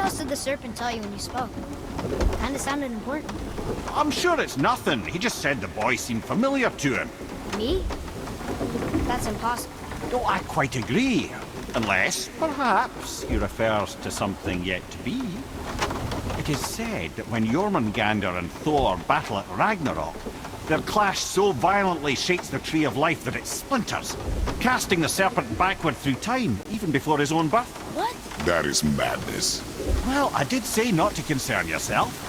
else did the serpent tell you when you spoke? Kinda sounded important. I'm sure it's nothing. He just said the boy seemed familiar to him. Me? That's impossible. Oh, I quite agree. Unless, perhaps, he refers to something yet to be. It is said that when Jormungandr and Thor battle at Ragnarok, their clash so violently shakes the Tree of Life that it splinters, casting the serpent backward through time, even before his own birth. What? That is madness. Well, I did say not to concern yourself.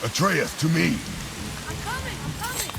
Atreus, to me! I'm coming! I'm coming!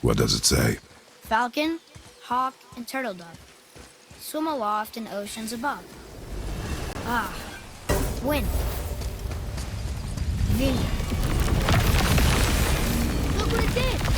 What does it say? Falcon, hawk, and turtle dove swim aloft in oceans above. Ah, wind. Wind. Look what it did!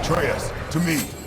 Atreus, to me.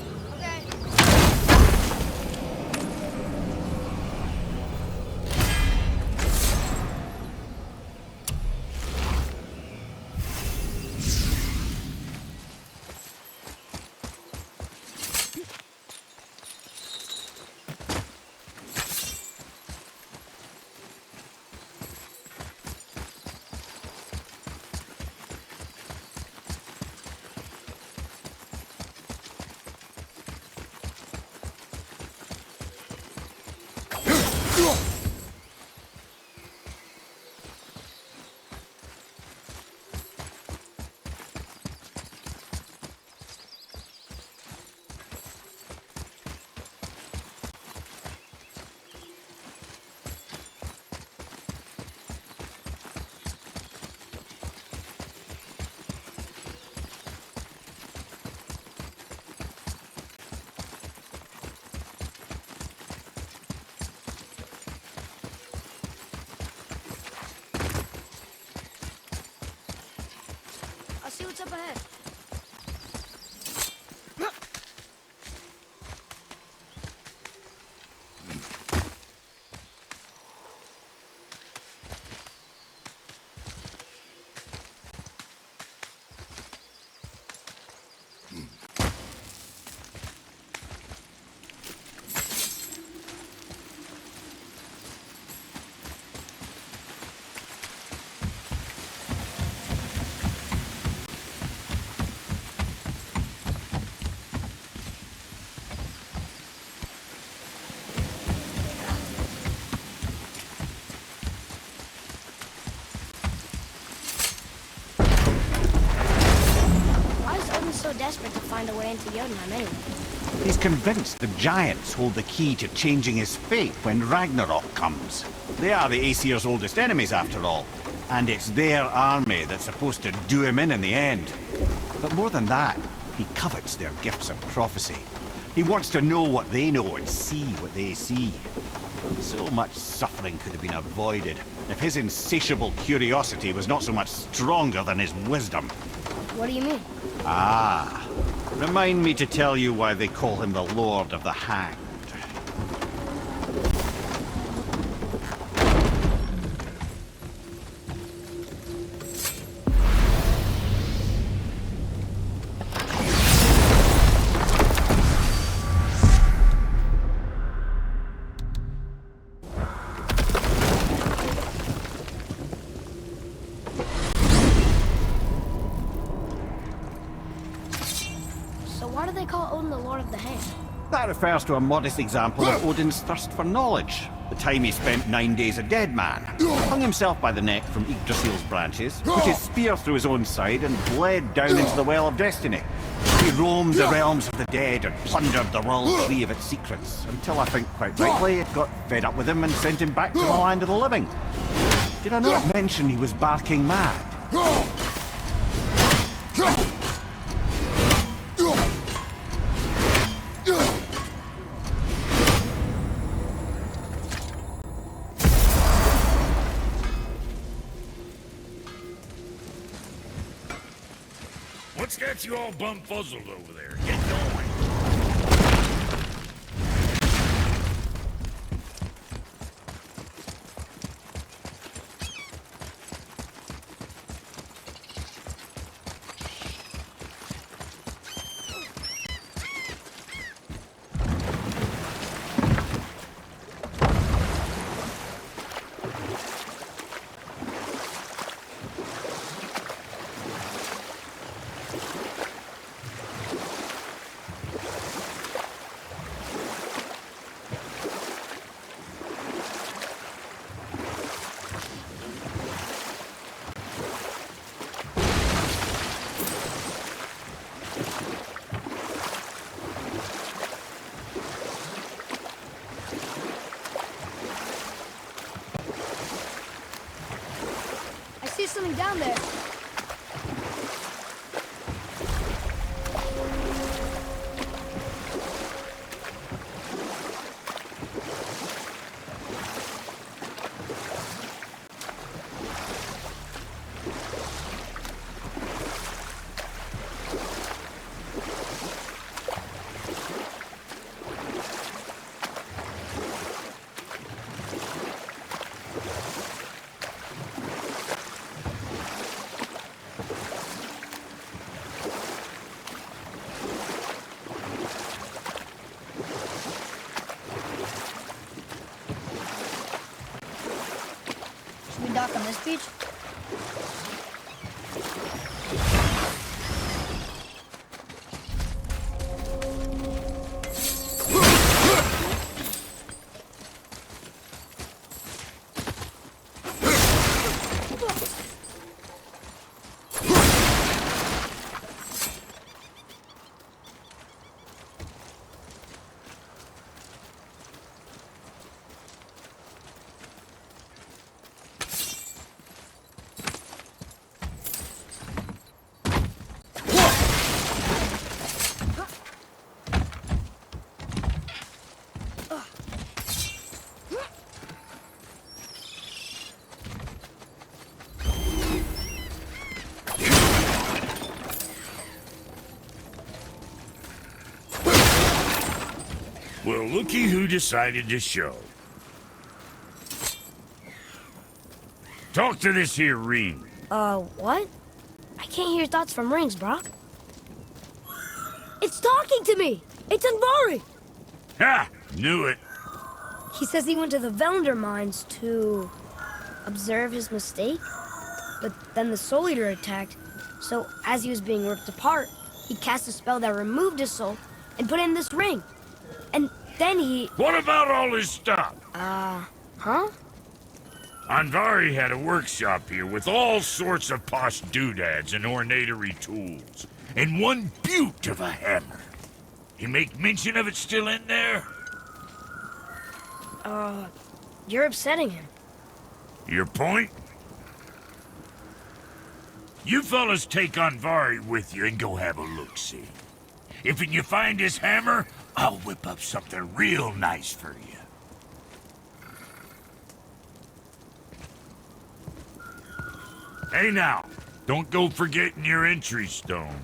so desperate to find a way into Jotunheim anyway? He's convinced the giants hold the key to changing his fate when Ragnarok comes. They are the Aesir's oldest enemies, after all, and it's their army that's supposed to do him in the end. But more than that, he covets their gifts of prophecy. He wants to know what they know and see what they see. So much suffering could have been avoided if his insatiable curiosity was not so much stronger than his wisdom. What do you mean? Ah, remind me to tell you why they call him the Lord of the Hanged. So why do they call Odin the Lord of the Hanged? That refers to a modest example of Odin's thirst for knowledge. The time he spent 9 days a dead man. Hung himself by the neck from Yggdrasil's branches, put his spear through his own side and bled down into the Well of Destiny. He roamed the realms of the dead and plundered the world free of its secrets, until I think quite rightly it got fed up with him and sent him back to the land of the living. Did I not mention he was barking mad? What's got you all bum-fuzzled over there? Get going. I see something down there. Should we dock on this beach? Well, looky who decided to show. Talk to this here ring. What? I can't hear thoughts from rings, Brock. It's talking to me! It's Andvari! Ha! Knew it. He says he went to the Velnder mines to observe his mistake, but then the Soul Eater attacked, so as he was being ripped apart, he cast a spell that removed his soul and put it in this ring. And then he... What about all his stuff? Huh? Andvari had a workshop here with all sorts of posh doodads and ornatory tools. and one beaut of a hammer. You make mention of it still in there? You're upsetting him. Your point? You fellas take Anvari with you and go have a look-see. If you find his hammer, I'll whip up something real nice for you. Hey now, don't go forgetting your entry stone.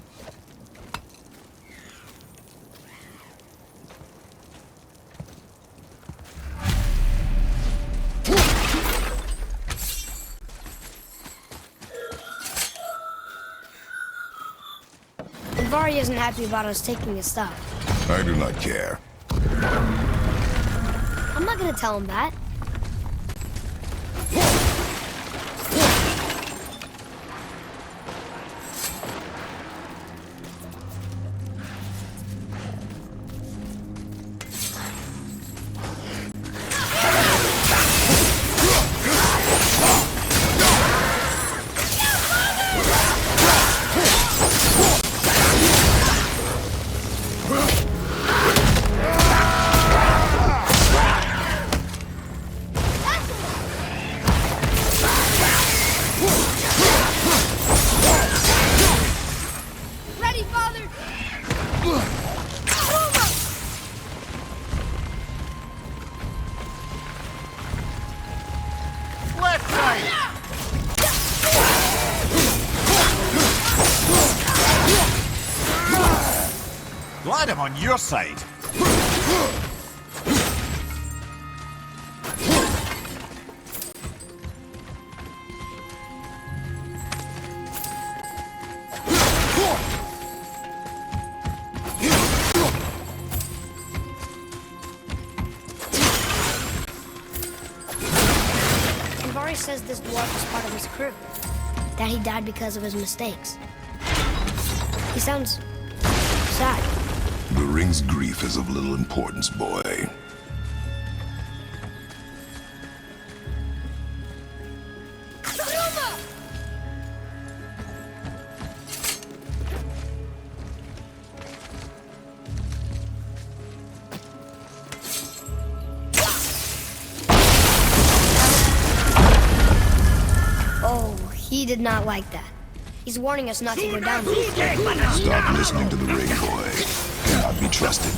Vari isn't happy about us taking his stuff. I do not care. I'm not gonna tell him that. Glad I'm on your side. Vari says this dwarf is part of his crew. That he died because of his mistakes. He sounds sad. The ring's grief is of little importance, boy. Oh, he did not like that. He's warning us not to go down there. Stop listening to the ring, boy. Cannot be trusted.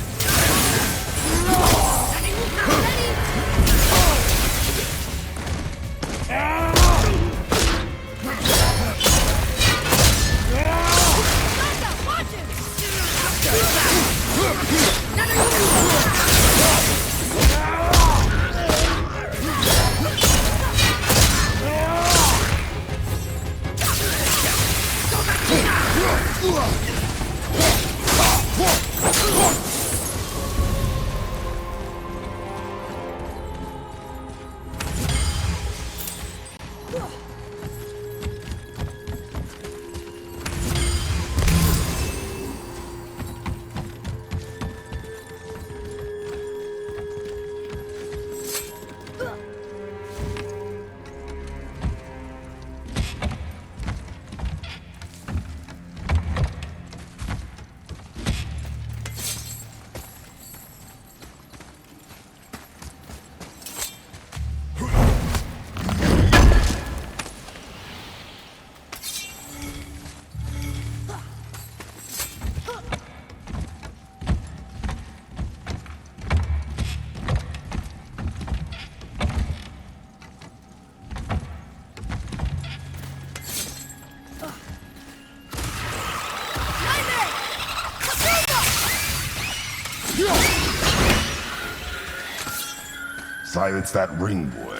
Silence that ring, boy.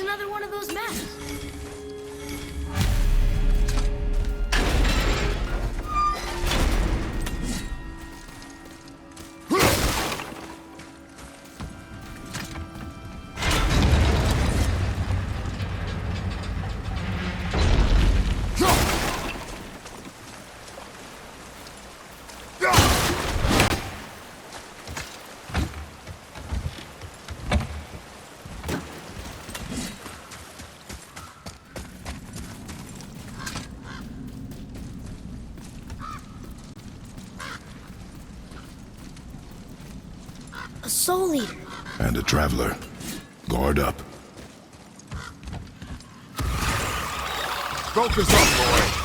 another one of those maps. A soul eater. And a traveler. Guard up. Focus up, boy.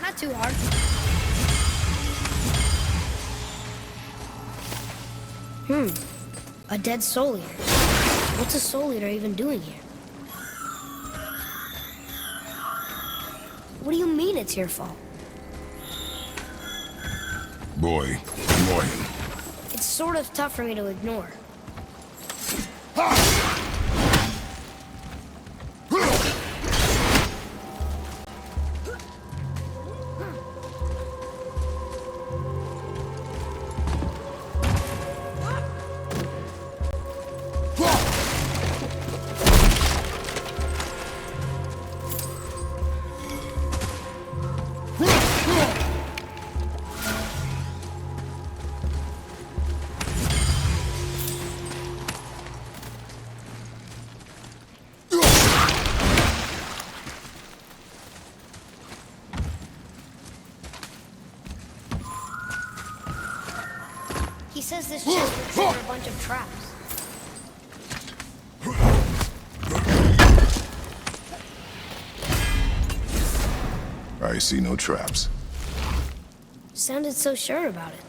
Not too hard. A dead soul eater. What's a soul eater even doing here? What do you mean it's your fault? Boy, ignore him. It's sort of tough for me to ignore. He says this chest will trigger a bunch of traps. I see no traps. Sounded so sure about it.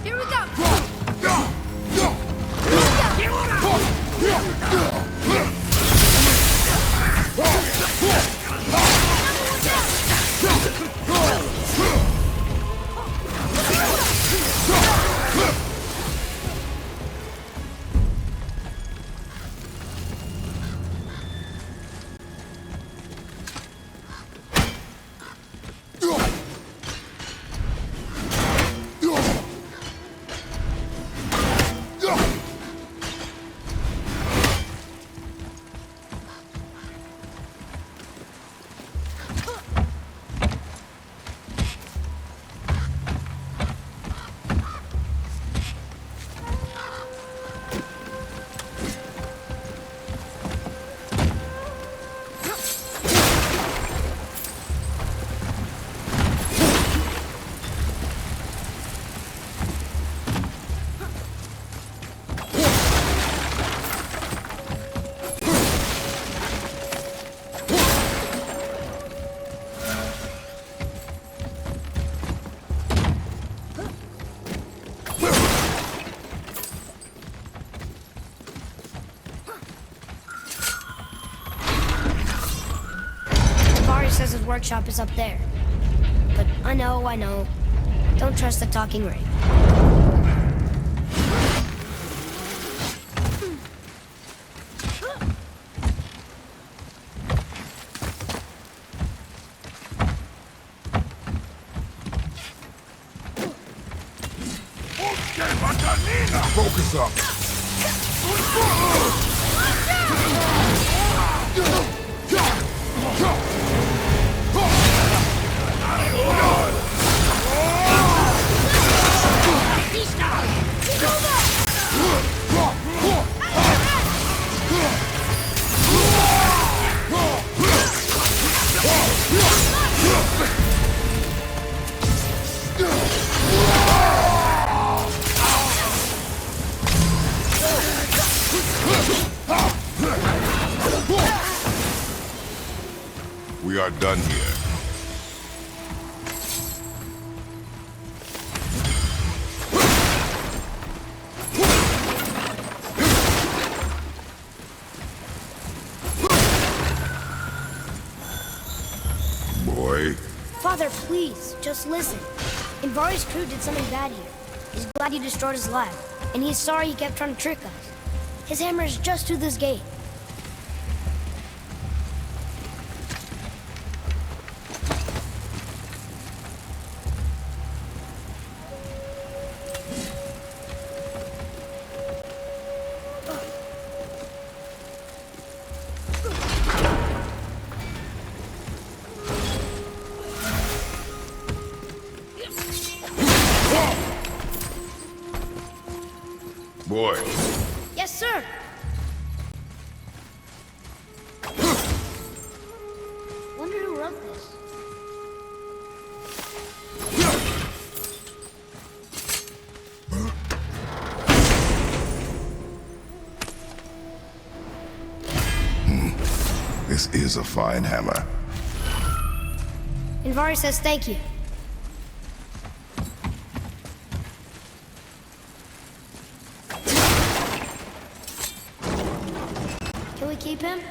Here we go! Says his workshop is up there. But I know. Don't trust the talking ring. Focus up. We are done here. Boy. Father, please, just listen. Invari's crew did something bad here. He's glad you destroyed his lab, and he's sorry he kept trying to trick us. His hammer is just through this gate. Boy. Yes, sir. Wonder who wrote this. This is a fine hammer. Invari says thank you. Can we keep him?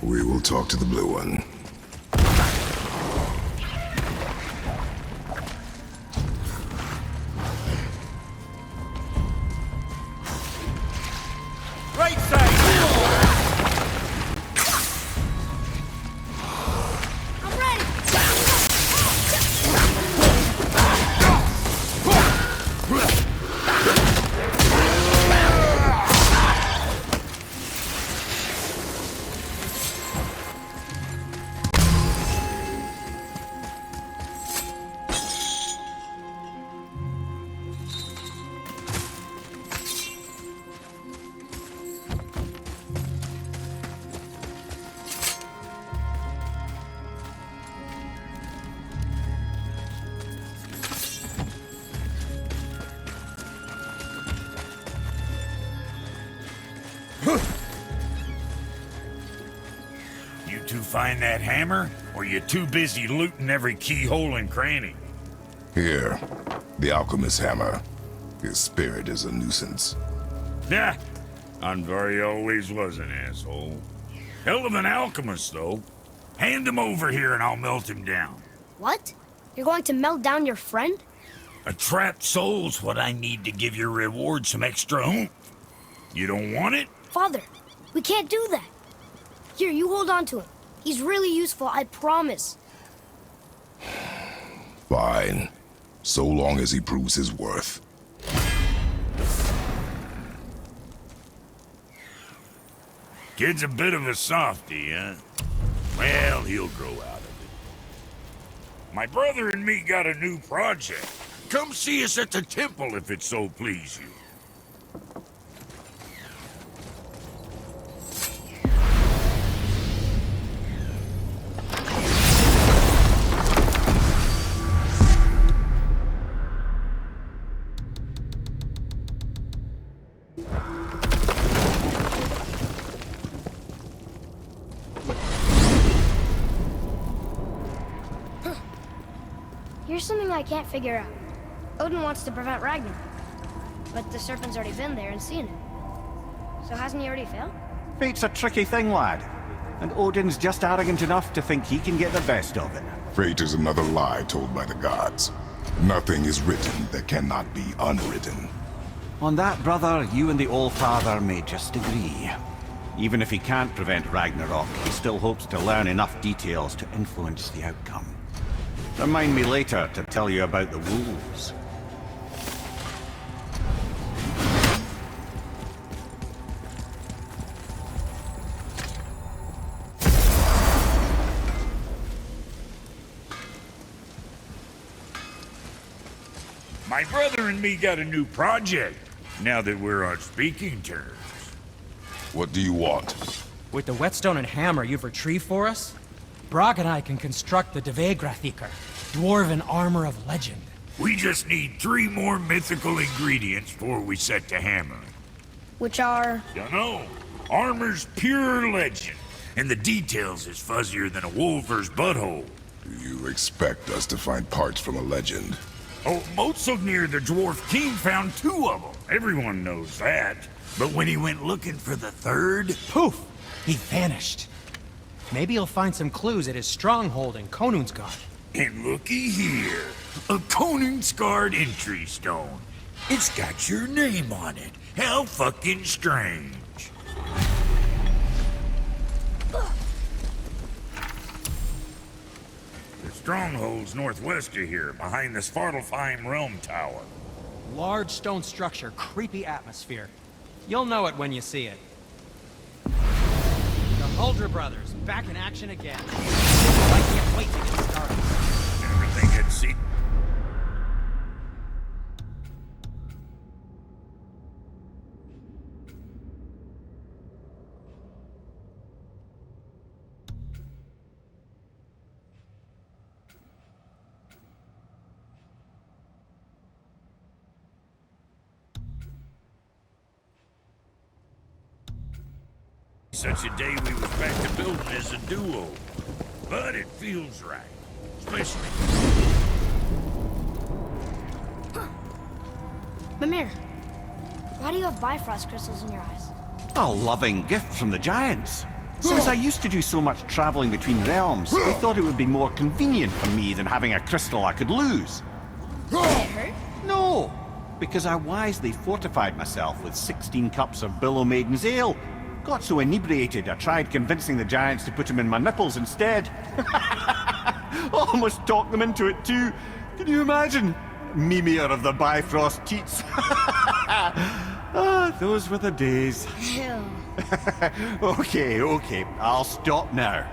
We will talk to the blue one. Right side! I'm ready! You two find that hammer, or you too busy looting every keyhole and cranny? Here, the alchemist's hammer. His spirit is a nuisance. Nah, Anvari always was an asshole. Hell of an alchemist, though. Hand him over here and I'll melt him down. What? You're going to melt down your friend? A trapped soul's what I need to give your reward some extra oomph. You don't want it? Father, we can't do that. Here, you hold on to him. He's really useful, I promise. Fine. So long as he proves his worth. Kid's a bit of a softy, huh? Well, he'll grow out of it. My brother and me got a new project. Come see us at the temple if it so please you. Here's something I can't figure out. Odin wants to prevent Ragnarok, but the serpent's already been there and seen it. So hasn't he already failed? Fate's a tricky thing, lad. And Odin's just arrogant enough to think he can get the best of it. Fate is another lie told by the gods. Nothing is written that cannot be unwritten. On that, brother, you and the All-Father may just agree. Even if he can't prevent Ragnarok, he still hopes to learn enough details to influence the outcome. Remind me later to tell you about the wolves. My brother and me got a new project, now that we're on speaking terms. What do you want? With the whetstone and hammer you've retrieved for us, Brok and I can construct the Dvegrathikar, dwarven armor of legend. We just need 3 more mythical ingredients before we set to hammering. Which are... Dunno. Armor's pure legend. and the details is fuzzier than a wolver's butthole. Do you expect us to find parts from a legend? Oh, Motsognir the Dwarf King found 2 of them. Everyone knows that. But when he went looking for the 3rd... Poof! He vanished. Maybe he'll find some clues at his stronghold in Konungsgard. And looky here, a Konungsgard entry stone. It's got your name on it. How fucking strange. The stronghold's northwest of here, behind the Svartalfheim Realm Tower. Large stone structure, creepy atmosphere. You'll know it when you see it. The Huldra brothers, back in action again. I can't wait to get started. Everything had seen. Such a day we was back to building as a duo. But it feels right. Especially... Mimir, why do you have Bifrost crystals in your eyes? A loving gift from the giants. Since I used to do so much traveling between realms, they thought it would be more convenient for me than having a crystal I could lose. Did it hurt? No, because I wisely fortified myself with 16 cups of Billow Maiden's ale. Got so inebriated, I tried convincing the giants to put them in my nipples instead. Almost talked them into it too. Can you imagine? Mimir of the Bifrost teats. Ah, those were the days. Ew. Okay, I'll stop now.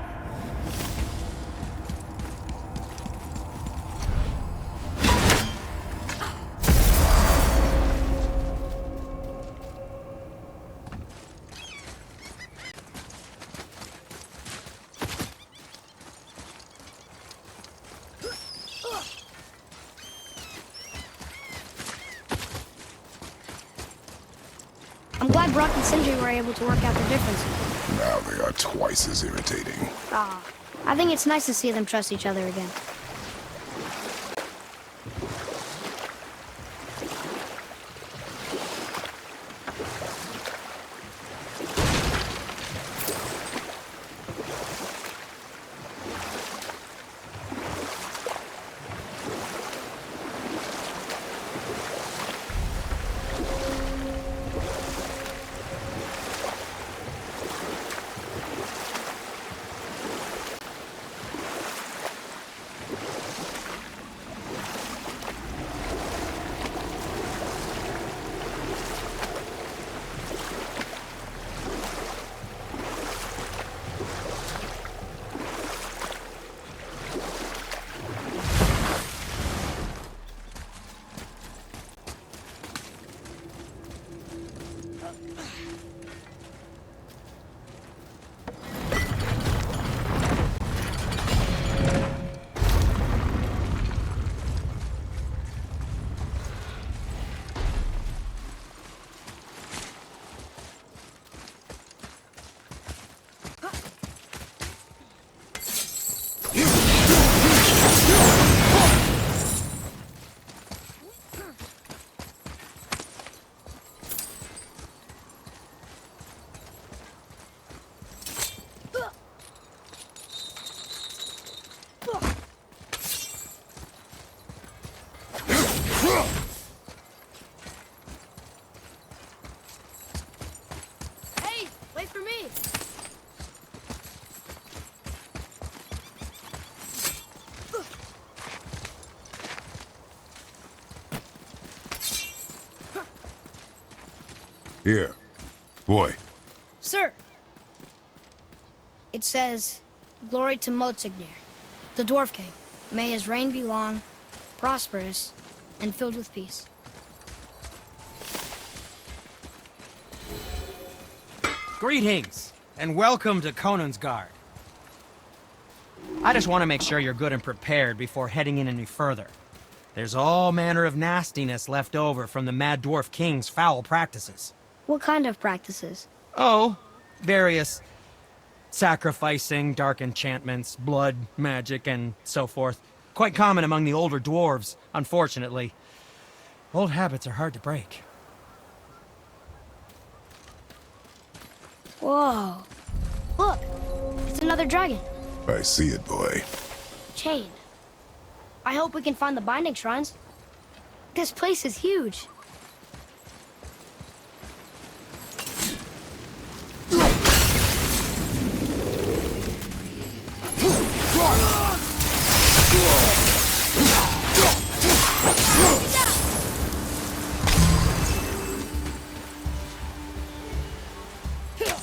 I'm glad Brock and Sindri were able to work out the difference. Now they are twice as irritating. I think it's nice to see them trust each other again. Hey, wait for me! Here. Boy. Sir! It says, "Glory to Motsignir, the Dwarf King. May his reign be long, prosperous, and filled with peace." Greetings, and welcome to Konungsgard. I just want to make sure you're good and prepared before heading in any further. There's all manner of nastiness left over from the Mad Dwarf King's foul practices. What kind of practices? Oh, various Sacrificing, dark enchantments, blood, magic, and so forth. Quite common among the older dwarves, unfortunately. Old habits are hard to break. Whoa. Look, it's another dragon. I see it, boy. Chained. I hope we can find the binding shrines. This place is huge.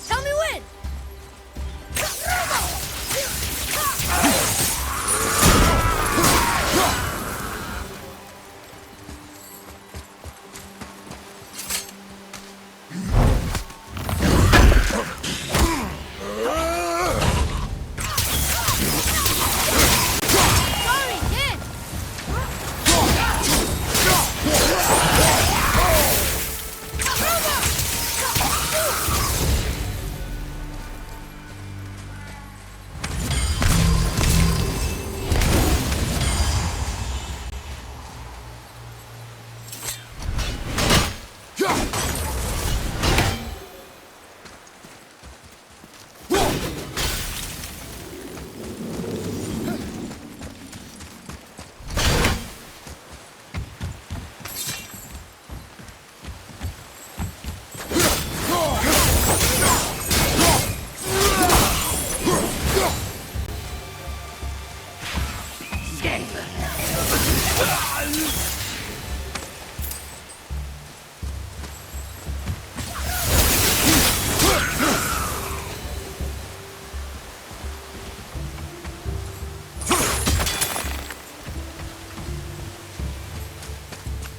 Tell me when! Sorry, kid!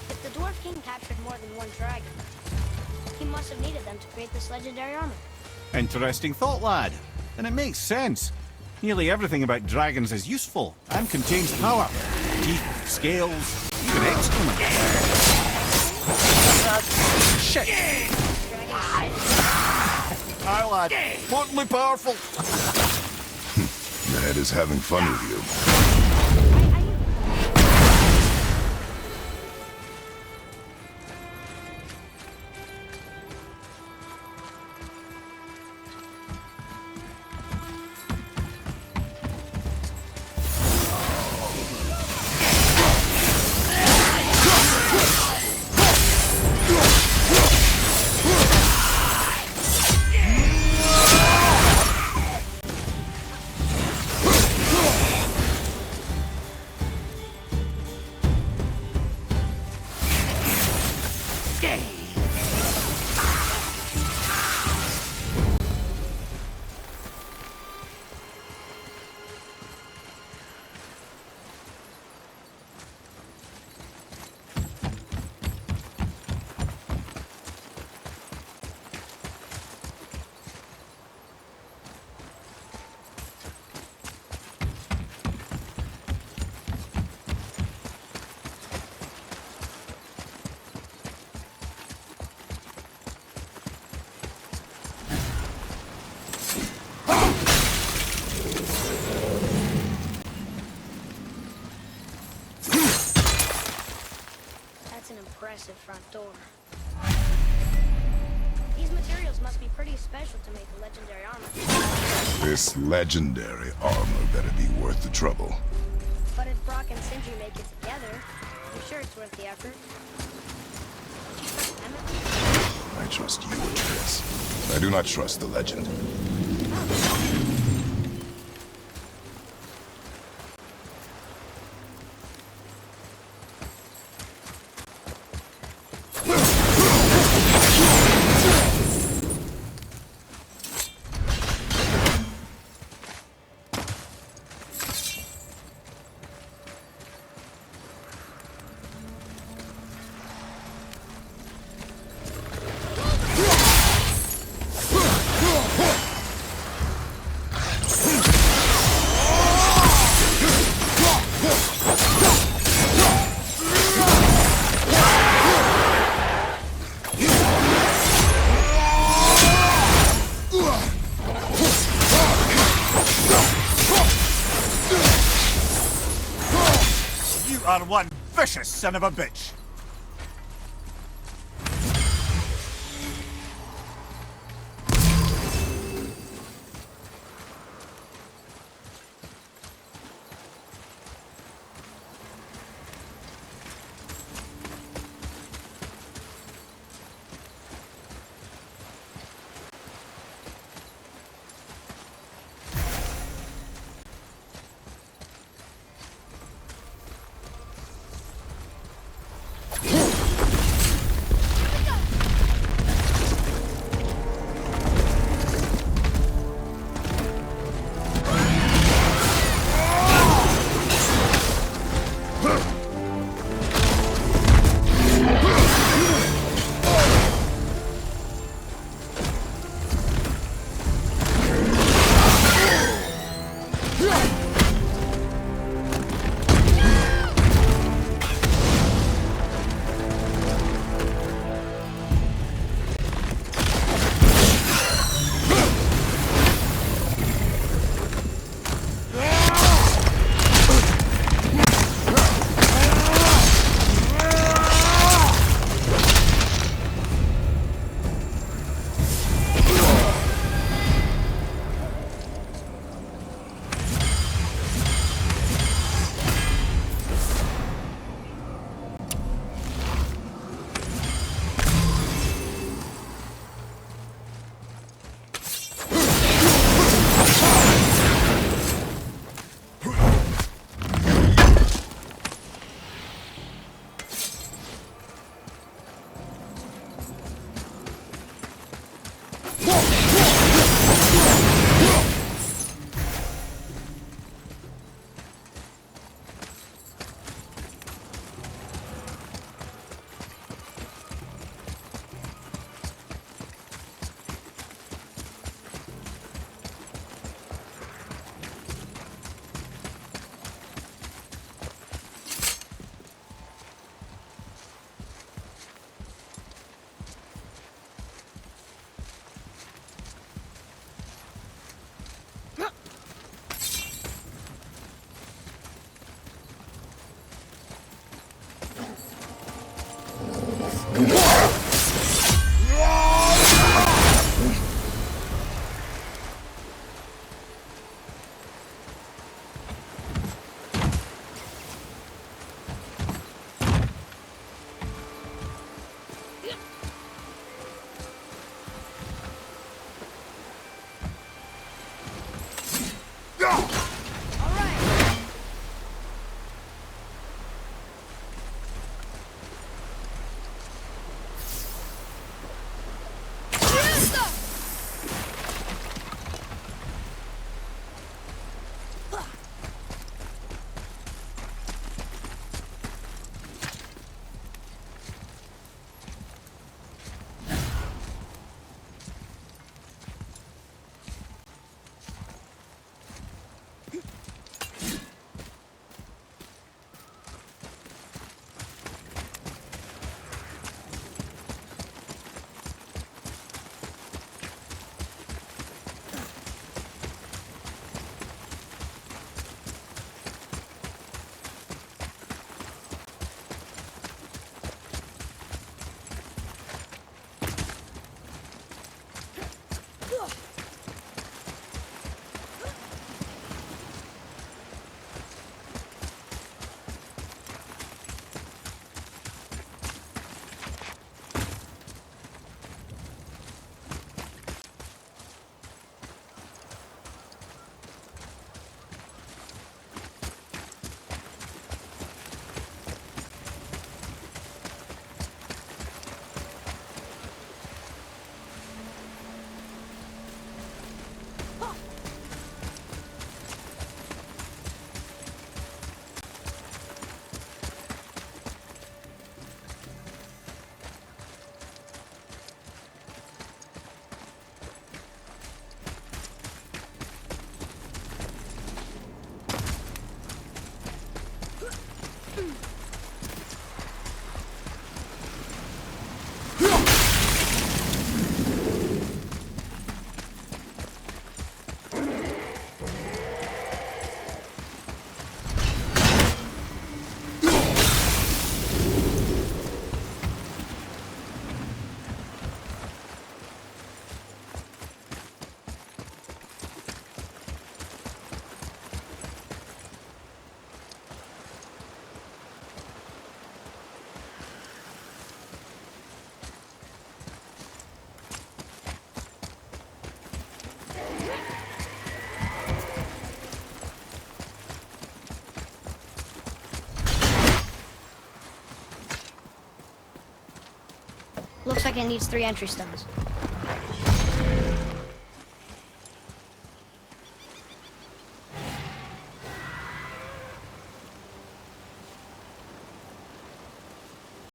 If the Dwarf King captured more than one dragon, he must have needed them to create this legendary armor. Interesting thought, lad. And it makes sense. Nearly everything about dragons is useful and contains power. Teeth, scales, even excrement. Shit! Aye, lad. Potently powerful. Ned is having fun with you. That's an impressive front door. These materials must be pretty special to make a legendary armor. This legendary armor better be worth the trouble. But if Brock and Sindri make it together, I'm sure it's worth the effort. Don't you trust Emmett? I trust you, Atreus. I do not trust the legend. are one vicious son of a bitch. Looks like it needs 3 entry stones.